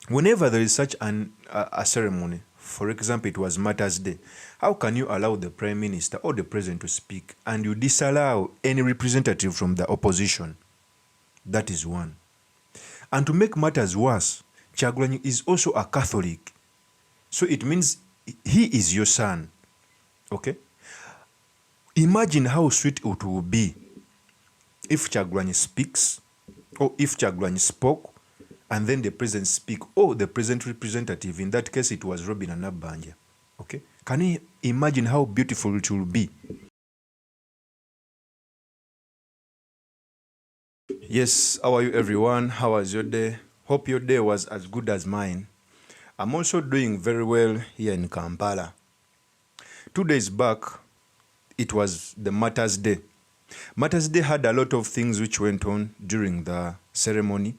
Whenever there is such a ceremony, for example, it was Martyrs' Day, how can you allow the Prime Minister or the President to speak and you disallow any representative from the opposition? That is one. And to make matters worse, Kyagulanyi is also a Catholic. So it means he is your son. Okay? Imagine how sweet it will be if Kyagulanyi speaks, or if Kyagulanyi spoke, and then the president speak, or the president representative. In that case, it was Robin Anabanja. Okay? Can you imagine how beautiful it will be? Yes, how are you everyone? How was your day? Hope your day was as good as mine. I'm also doing very well here in Kampala. 2 days back, it was the Martyrs' Day. Martyrs' Day had a lot of things which went on during the ceremony,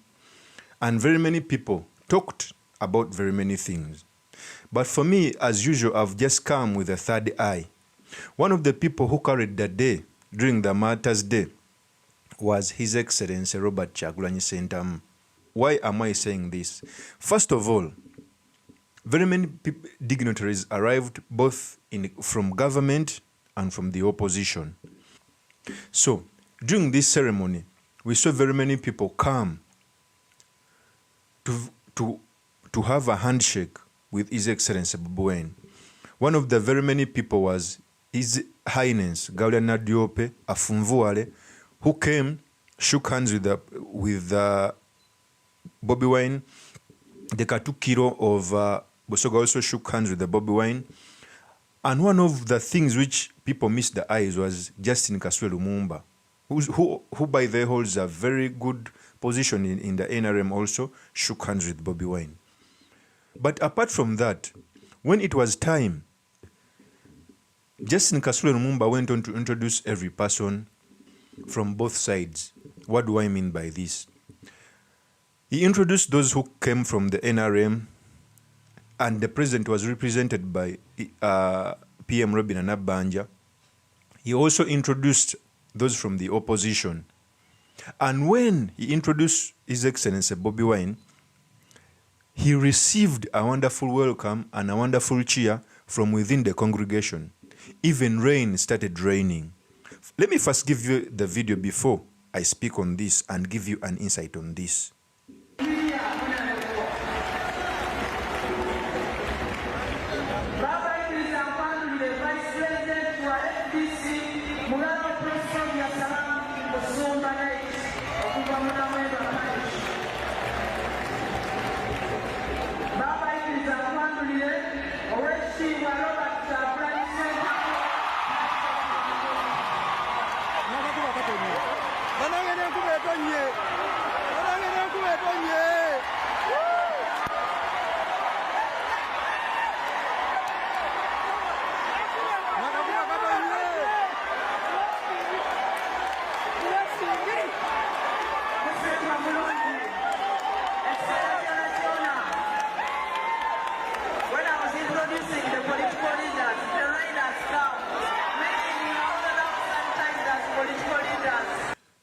and very many people talked about very many things. But for me, as usual, I've just come with a third eye. One of the people who carried the day during the Martyrs' Day was His Excellency Robert Kyagulanyi Ssentamu. Why am I saying this? First of all, very many dignitaries arrived both from government and from the opposition. So, during this ceremony, we saw very many people come to have a handshake with His Excellency Bobi Wine. One of the very many people was His Highness Gauliana Diope Afunvuale, who came, shook hands with Bobi Wine. The Katukiro of Busoga also shook hands with the Bobi Wine. And one of the things which people missed the eyes was Justin Kaswe Lumumba, who by the way holds a very good position in the NRM, also shook hands with Bobi Wine. But apart from that, when it was time, Justin Kaswe Lumumba went on to introduce every person from both sides. What do I mean by this? He introduced those who came from the NRM, and the president was represented by PM Robin Anabanja. He also introduced those from the opposition. And when he introduced His Excellency Bobi Wine, he received a wonderful welcome and a wonderful cheer from within the congregation. Even rain started raining. Let me first give you the video before I speak on this and give you an insight on this.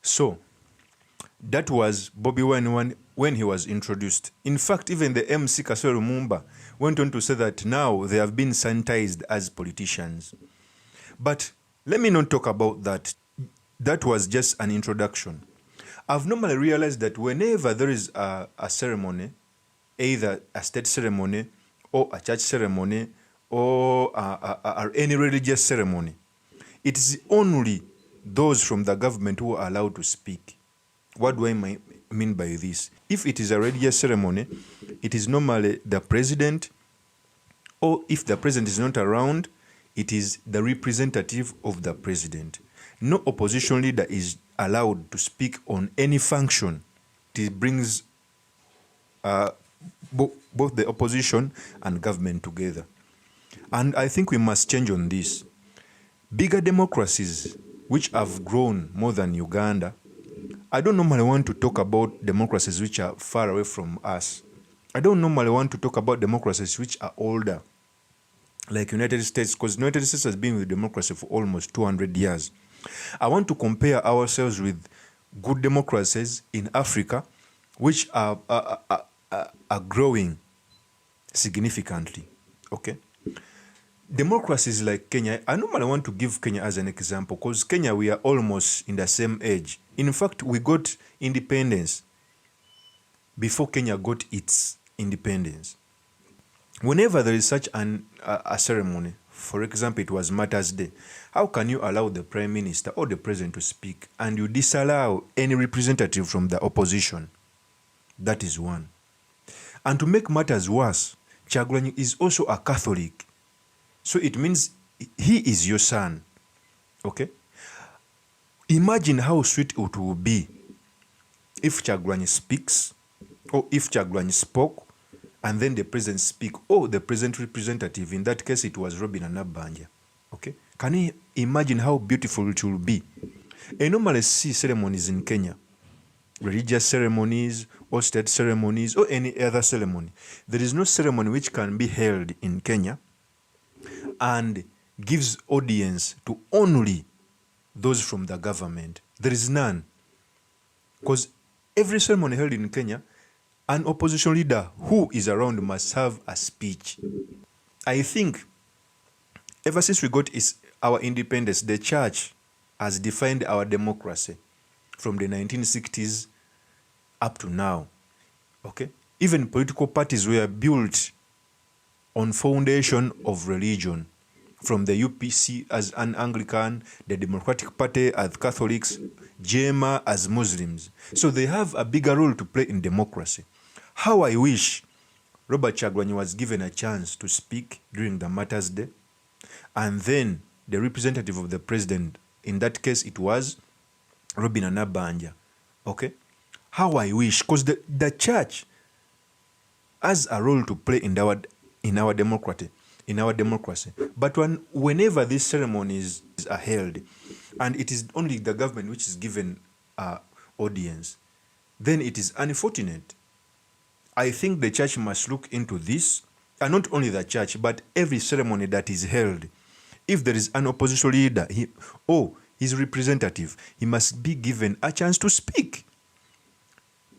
So, that was Bobi Wine when he was introduced. In fact, even the MC Kaswe Lumumba went on to say that now they have been sanitized as politicians. But let me not talk about that. That was just an introduction. I've normally realized that whenever there is a ceremony, either a state ceremony or a church ceremony or any religious ceremony, it is only those from the government who are allowed to speak. What do I mean by this? If it is a religious ceremony, it is normally the president, or if the president is not around, it is the representative of the president. No opposition leader is allowed to speak on any function. It brings both the opposition and government together. And I think we must change on this. Bigger democracies which have grown more than Uganda, I don't normally want to talk about democracies which are far away from us. I don't normally want to talk about democracies which are older, like United States, because United States has been with democracy for almost 200 years. I want to compare ourselves with good democracies in Africa, which are are growing significantly. Okay, democracies like Kenya, I normally want to give Kenya as an example because Kenya, we are almost in the same age. In fact, we got independence before Kenya got its independence. Whenever there is such a ceremony, for example, it was Martyrs' Day, how can you allow the Prime Minister or the President to speak and you disallow any representative from the opposition? That is one. And to make matters worse, Kyagulanyi is also a Catholic. So it means he is your son. Okay? Imagine how sweet it will be if Kyagulanyi speaks, or if Kyagulanyi spoke, and then the president speak, or the president representative. In that case, it was Robin Anabanja. Okay? Can you imagine how beautiful it will be? I normally see ceremonies in Kenya, religious ceremonies, or state ceremonies, or any other ceremony. There is no ceremony which can be held in Kenya and gives audience to only those from the government. There is none. Because every ceremony held in Kenya, an opposition leader who is around must have a speech. I think ever since we got our independence, the church has defined our democracy from the 1960s up to now. Okay? Even political parties were built on foundation of religion, from the UPC as an Anglican, the Democratic Party as Catholics, JEMA as Muslims. So they have a bigger role to play in democracy. How I wish Robert Kyagulanyi was given a chance to speak during the Martyrs' Day, and then the representative of the president, in that case it was Robin Anabanja. Okay? How I wish, because the church has a role to play in our democracy. But whenever these ceremonies are held, and it is only the government which is given audience, then it is unfortunate. I think the church must look into this, and not only the church, but every ceremony that is held. If there is an opposition leader or his representative, he must be given a chance to speak.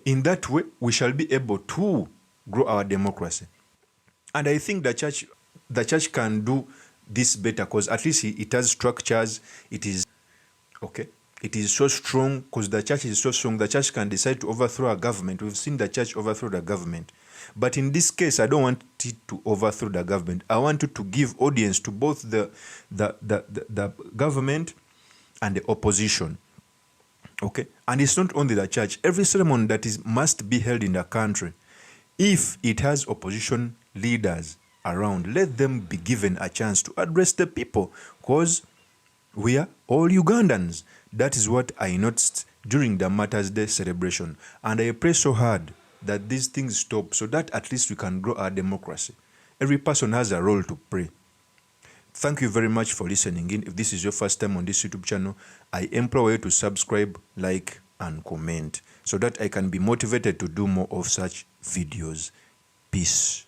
In that way, we shall be able to grow our democracy. And I think the church can do this better, because at least it has structures. It is okay. It is so strong because the church is so strong. The church can decide to overthrow a government. We've seen the church overthrow the government. But in this case, I don't want it to overthrow the government. I want it to give audience to both the government and the opposition. Okay? And it's not only the church. Every ceremony that must be held in the country, if it has opposition leaders around, let them be given a chance to address the people, because we are all Ugandans. That is what I noticed during the Martyrs' Day celebration. And I pray so hard that these things stop, so that at least we can grow our democracy. Every person has a role to play. Thank you very much for listening in. If this is your first time on this YouTube channel, I implore you to subscribe, like, and comment, so that I can be motivated to do more of such videos. Peace.